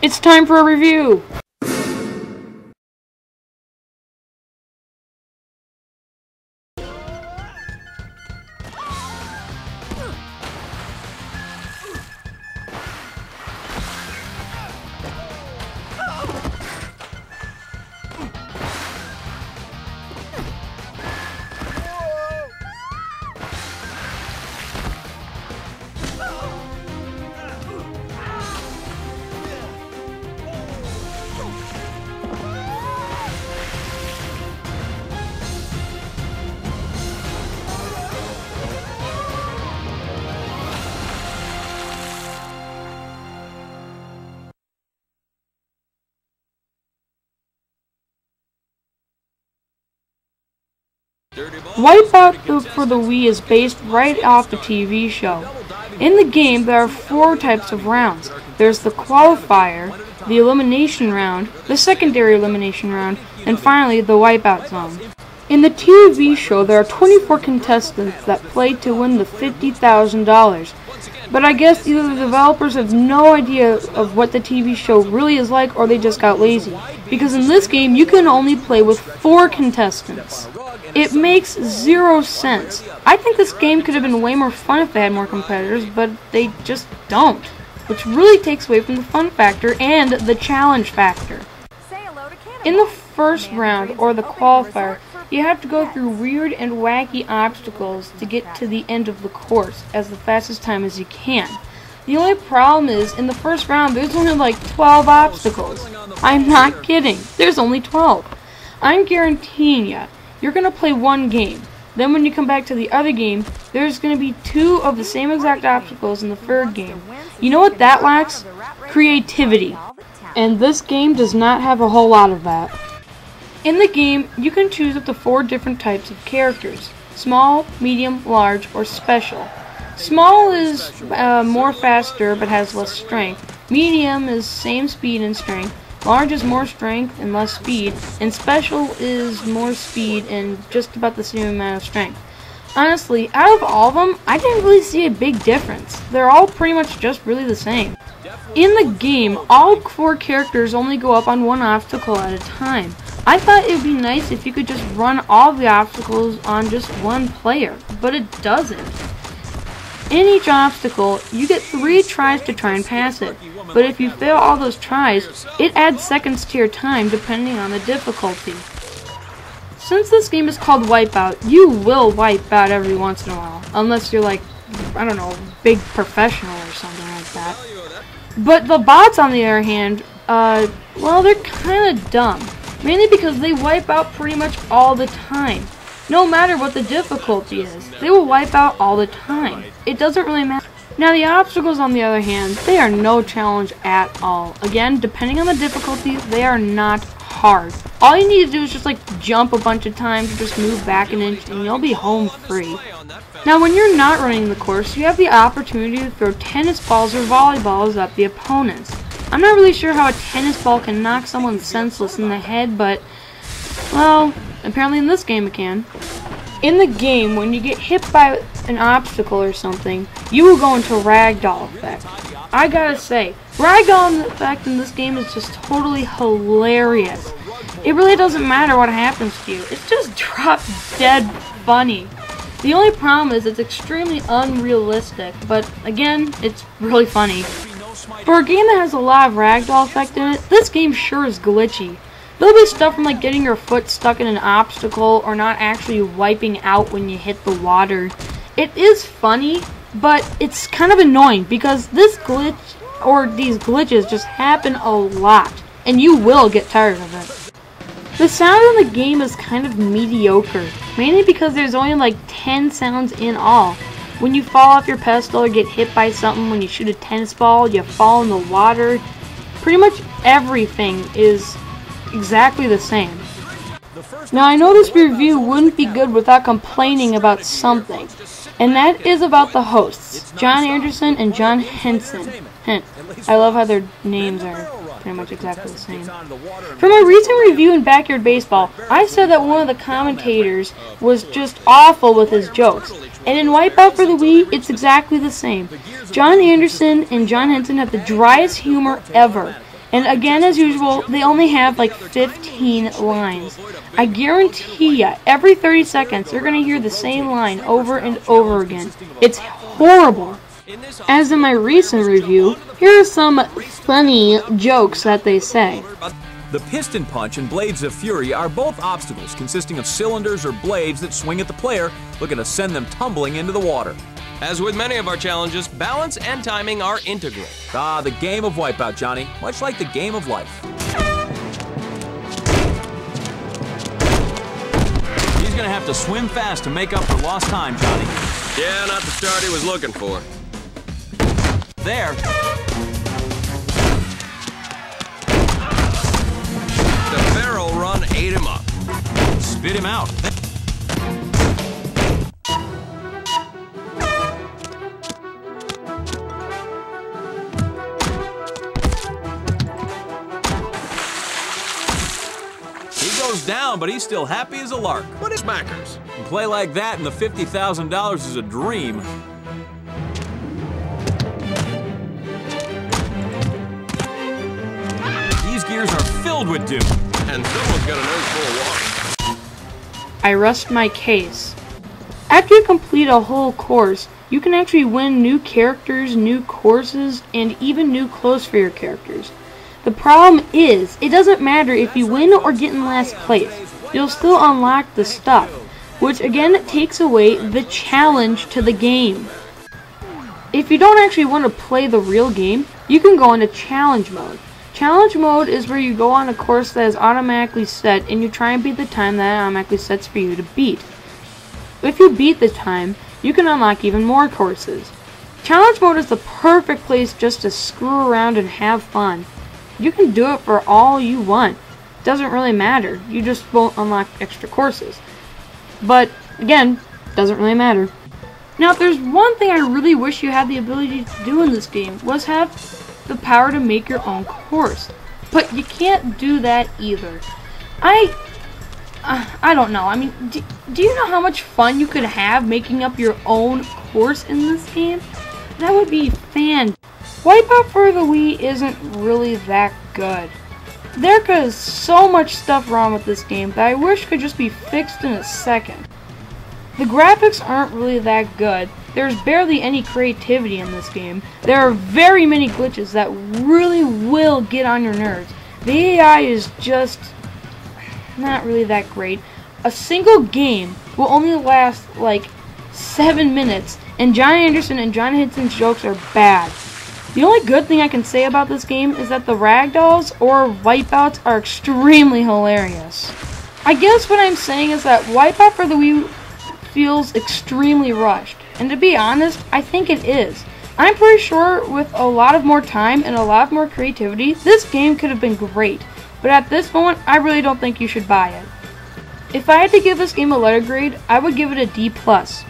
It's time for a review! Wipeout for the Wii is based right off the TV show. In the game, there are 4 types of rounds. There's the qualifier, the elimination round, the secondary elimination round, and finally the Wipeout zone. In the TV show, there are 24 contestants that play to win the $50,000. But I guess either the developers have no idea of what the TV show really is like, or they just got lazy. Because in this game, you can only play with 4 contestants. It makes 0 sense. I think this game could have been way more fun if they had more competitors, but they just don't. Which really takes away from the fun factor and the challenge factor. In the first round, or the qualifier, you have to go through weird and wacky obstacles to get to the end of the course as the fastest time as you can. The only problem is, in the first round, there's only like 12 obstacles. I'm not kidding. There's only 12. I'm guaranteeing ya, you're going to play one game. Then when you come back to the other game, there's going to be 2 of the same exact obstacles in the third game. You know what that lacks? Creativity. And this game does not have a whole lot of that. In the game, you can choose up to 4 different types of characters: small, medium, large, or special. Small is more faster but has less strength. Medium is same speed and strength. Large is more strength and less speed. And special is more speed and just about the same amount of strength. Honestly, out of all of them, I didn't really see a big difference. They're all pretty much just really the same. In the game, all 4 characters only go up on 1 obstacle at a time. I thought it would be nice if you could just run all the obstacles on just 1 player, but it doesn't. In each obstacle, you get 3 tries to try and pass it, but if you fail all those tries, it adds seconds to your time depending on the difficulty. Since this game is called Wipeout, you will wipe out every once in a while, unless you're like, I don't know, big professional or something like that. But the bots, on the other hand, well, they're kind of dumb. Mainly because they wipe out pretty much all the time. No matter what the difficulty is, they will wipe out all the time. It doesn't really matter. Now the obstacles, on the other hand, they are no challenge at all. Again, depending on the difficulty, they are not hard. All you need to do is just like jump a bunch of times, just move back an inch, and you'll be home free. Now when you're not running the course, you have the opportunity to throw tennis balls or volleyballs at the opponents. I'm not really sure how a tennis ball can knock someone senseless in the head, but, well, apparently in this game it can. In the game, when you get hit by an obstacle or something, you will go into ragdoll effect. I gotta say, ragdoll effect in this game is just totally hilarious. It really doesn't matter what happens to you. It's just drop dead funny. The only problem is it's extremely unrealistic, but again, it's really funny. For a game that has a lot of ragdoll effect in it, this game sure is glitchy. There'll be stuff from like getting your foot stuck in an obstacle or not actually wiping out when you hit the water. It is funny, but it's kind of annoying because this glitch or these glitches just happen a lot, and you will get tired of it. The sound in the game is kind of mediocre, mainly because there's only like 10 sounds in all. When you fall off your pedestal or get hit by something, when you shoot a tennis ball, you fall in the water. Pretty much everything is exactly the same. Now I know this review wouldn't be good without complaining about something, and that is about the hosts, John Anderson and John Henson. I love how their names are pretty much exactly the same. From a recent review in Backyard Baseball, I said that one of the commentators was just awful with his jokes. And in Wipeout for the Wii, it's exactly the same. John Anderson and John Henson have the driest humor ever. And again, as usual, they only have like 15 lines. I guarantee ya, every 30 seconds, you're going to hear the same line over and over again. It's horrible. As in my recent review, here are some funny jokes that they say. The piston punch and blades of fury are both obstacles consisting of cylinders or blades that swing at the player, looking to send them tumbling into the water. As with many of our challenges, balance and timing are integral. Ah, the game of Wipeout, Johnny, much like the game of life. He's gonna have to swim fast to make up for lost time, Johnny. Yeah, not the start he was looking for. There. The barrel run ate him up. Spit him out. He goes down, but he's still happy as a lark. What is backers? And play like that and the $50,000 is a dream. These gears are filled with dew. And someone's got a nose full of water. I rest my case. After you complete a whole course, you can actually win new characters, new courses, and even new clothes for your characters. The problem is, it doesn't matter if you win or get in last place. You'll still unlock the stuff, which again takes away the challenge to the game. If you don't actually want to play the real game, you can go into challenge mode. Challenge mode is where you go on a course that is automatically set and you try and beat the time that it automatically sets for you to beat. If you beat the time, you can unlock even more courses. Challenge mode is the perfect place just to screw around and have fun. You can do it for all you want. It doesn't really matter. You just won't unlock extra courses. But, again, doesn't really matter. Now, if there's one thing I really wish you had the ability to do in this game, was have the power to make your own course. But you can't do that either. I don't know. I mean, do you know how much fun you could have making up your own course in this game? That would be fan. Wipeout for the Wii isn't really that good. There is so much stuff wrong with this game that I wish could just be fixed in a second. The graphics aren't really that good. There's barely any creativity in this game. There are very many glitches that really will get on your nerves. The AI is just not really that great. A single game will only last like 7 minutes, and John Anderson and John Hidson's jokes are bad. The only good thing I can say about this game is that the ragdolls or wipeouts are extremely hilarious. I guess what I'm saying is that Wipeout for the Wii feels extremely rushed, and to be honest, I think it is. I'm pretty sure with a lot of more time and a lot more creativity, this game could have been great, but at this moment, I really don't think you should buy it. If I had to give this game a letter grade, I would give it a D+,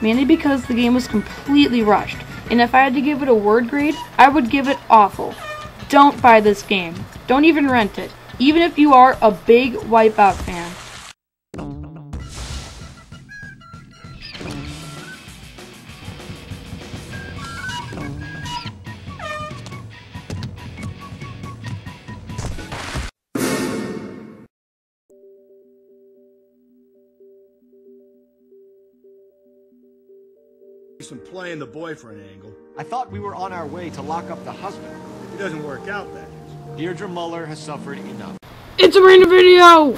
mainly because the game was completely rushed. And if I had to give it a word grade, I would give it awful. Don't buy this game. Don't even rent it, even if you are a big Wipeout fan. And playing the boyfriend angle. I thought we were on our way to lock up the husband. It doesn't work out, that is. Deirdre Muller has suffered enough. It's a random video!